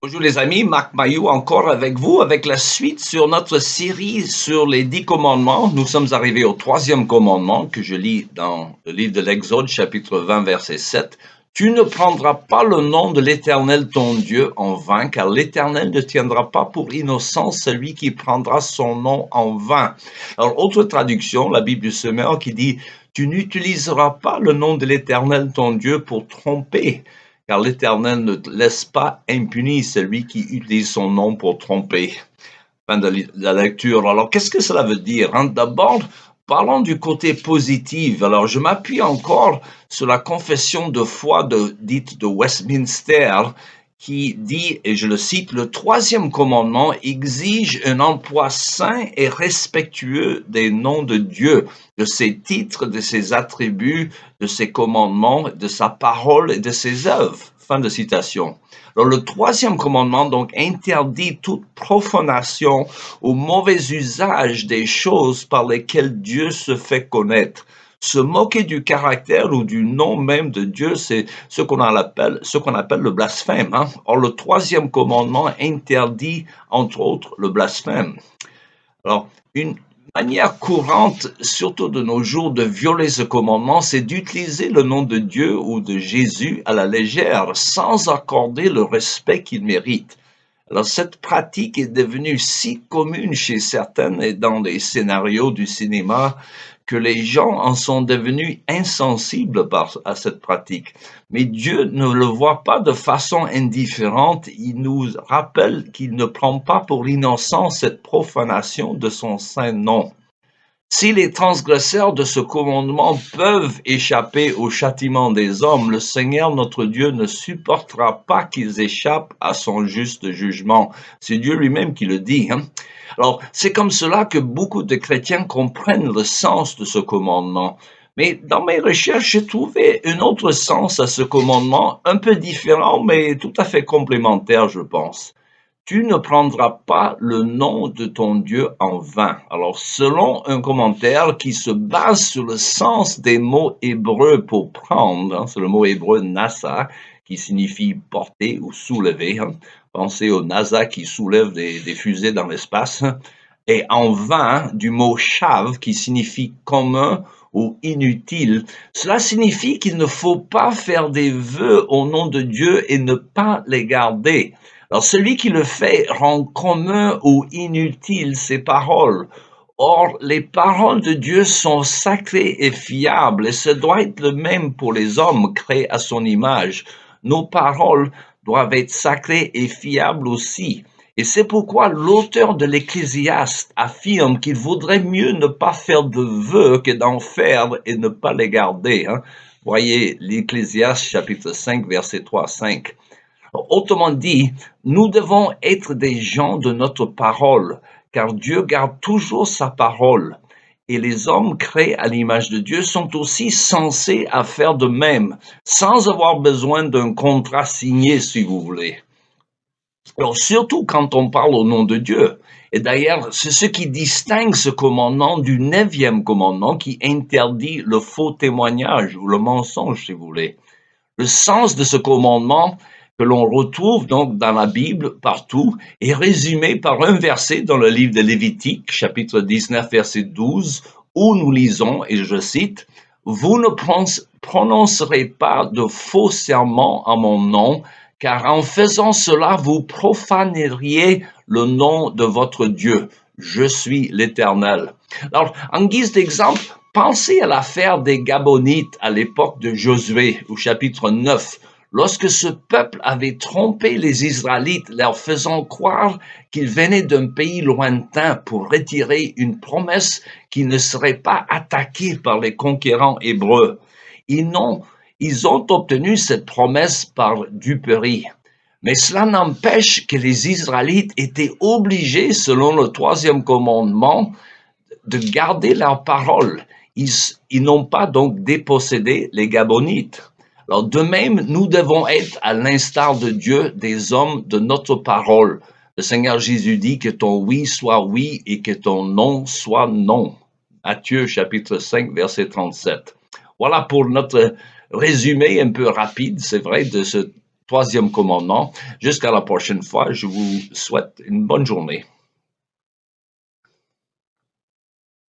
Bonjour les amis, Marc Mailloux encore avec vous, avec la suite sur notre série sur les 10 commandements. Nous sommes arrivés au troisième commandement que je lis dans le livre de l'Exode, chapitre 20, verset 7. Tu ne prendras pas le nom de l'Éternel ton Dieu en vain, car l'Éternel ne tiendra pas pour innocent celui qui prendra son nom en vain. Alors, autre traduction, la Bible du Semeur qui dit, tu n'utiliseras pas le nom de l'Éternel ton Dieu pour tromper, car l'Éternel ne laisse pas impuni celui qui utilise son nom pour tromper. Fin de la lecture. Alors, qu'est-ce que cela veut dire, hein? D'abord, parlons du côté positif. Alors, je m'appuie encore sur la confession de foi dite de Westminster, qui dit, et je le cite, le troisième commandement exige un emploi saint et respectueux des noms de Dieu, de ses titres, de ses attributs, de ses commandements, de sa parole et de ses œuvres. Fin de citation. Alors, le troisième commandement, donc, interdit toute profanation ou mauvais usage des choses par lesquelles Dieu se fait connaître. Se moquer du caractère ou du nom même de Dieu, c'est ce qu'on appelle le blasphème, hein? Or, le troisième commandement interdit, entre autres, le blasphème. Alors, une manière courante, surtout de nos jours, de violer ce commandement, c'est d'utiliser le nom de Dieu ou de Jésus à la légère, sans accorder le respect qu'il mérite. Alors, cette pratique est devenue si commune chez certaines et dans les scénarios du cinéma que les gens en sont devenus insensibles à cette pratique. Mais Dieu ne le voit pas de façon indifférente. Il nous rappelle qu'il ne prend pas pour innocent cette profanation de son saint nom. Si les transgresseurs de ce commandement peuvent échapper au châtiment des hommes, le Seigneur notre Dieu ne supportera pas qu'ils échappent à son juste jugement. C'est Dieu lui-même qui le dit, hein? Alors, c'est comme cela que beaucoup de chrétiens comprennent le sens de ce commandement. Mais dans mes recherches, j'ai trouvé un autre sens à ce commandement, un peu différent, mais tout à fait complémentaire, je pense. Tu ne prendras pas le nom de ton Dieu en vain. Alors, selon un commentaire qui se base sur le sens des mots hébreux pour prendre, hein, c'est le mot hébreu nasa, qui signifie porter ou soulever. Hein. Pensez au NASA qui soulève des fusées dans l'espace. Et en vain, du mot chav, qui signifie commun ou inutile. Cela signifie qu'il ne faut pas faire des vœux au nom de Dieu et ne pas les garder. Alors, celui qui le fait rend commun ou inutile ses paroles. Or, les paroles de Dieu sont sacrées et fiables, et ce doit être le même pour les hommes créés à son image. Nos paroles doivent être sacrées et fiables aussi. Et c'est pourquoi l'auteur de l'Ecclésiaste affirme qu'il vaudrait mieux ne pas faire de vœux que d'en faire et ne pas les garder. Hein. Voyez l'Ecclésiaste chapitre 5, verset 3 à 5. Autrement dit, nous devons être des gens de notre parole, car Dieu garde toujours sa parole. Et les hommes créés à l'image de Dieu sont aussi censés à faire de même, sans avoir besoin d'un contrat signé, si vous voulez. Alors, surtout quand on parle au nom de Dieu. Et d'ailleurs, c'est ce qui distingue ce commandement du 9e commandement qui interdit le faux témoignage ou le mensonge, si vous voulez. Le sens de ce commandement que l'on retrouve donc dans la Bible partout est résumé par un verset dans le livre de Lévitique, chapitre 19, verset 12, où nous lisons, et je cite, « Vous ne prononcerez pas de faux serments à mon nom, car en faisant cela, vous profaneriez le nom de votre Dieu. Je suis l'Éternel. » Alors, en guise d'exemple, pensez à l'affaire des Gabonites à l'époque de Josué, au chapitre 9, lorsque ce peuple avait trompé les Israélites, leur faisant croire qu'ils venaient d'un pays lointain pour retirer une promesse qui ne serait pas attaquée par les conquérants hébreux. Ils ont obtenu cette promesse par duperie. Mais cela n'empêche que les Israélites étaient obligés, selon le 3e commandement, de garder leur parole. Ils n'ont pas donc dépossédé les Gabonites. Alors de même, nous devons être, à l'instar de Dieu, des hommes de notre parole. Le Seigneur Jésus dit que ton oui soit oui et que ton non soit non. Matthieu chapitre 5, verset 37. Voilà pour notre résumé un peu rapide, c'est vrai, de ce troisième commandement. Jusqu'à la prochaine fois, je vous souhaite une bonne journée.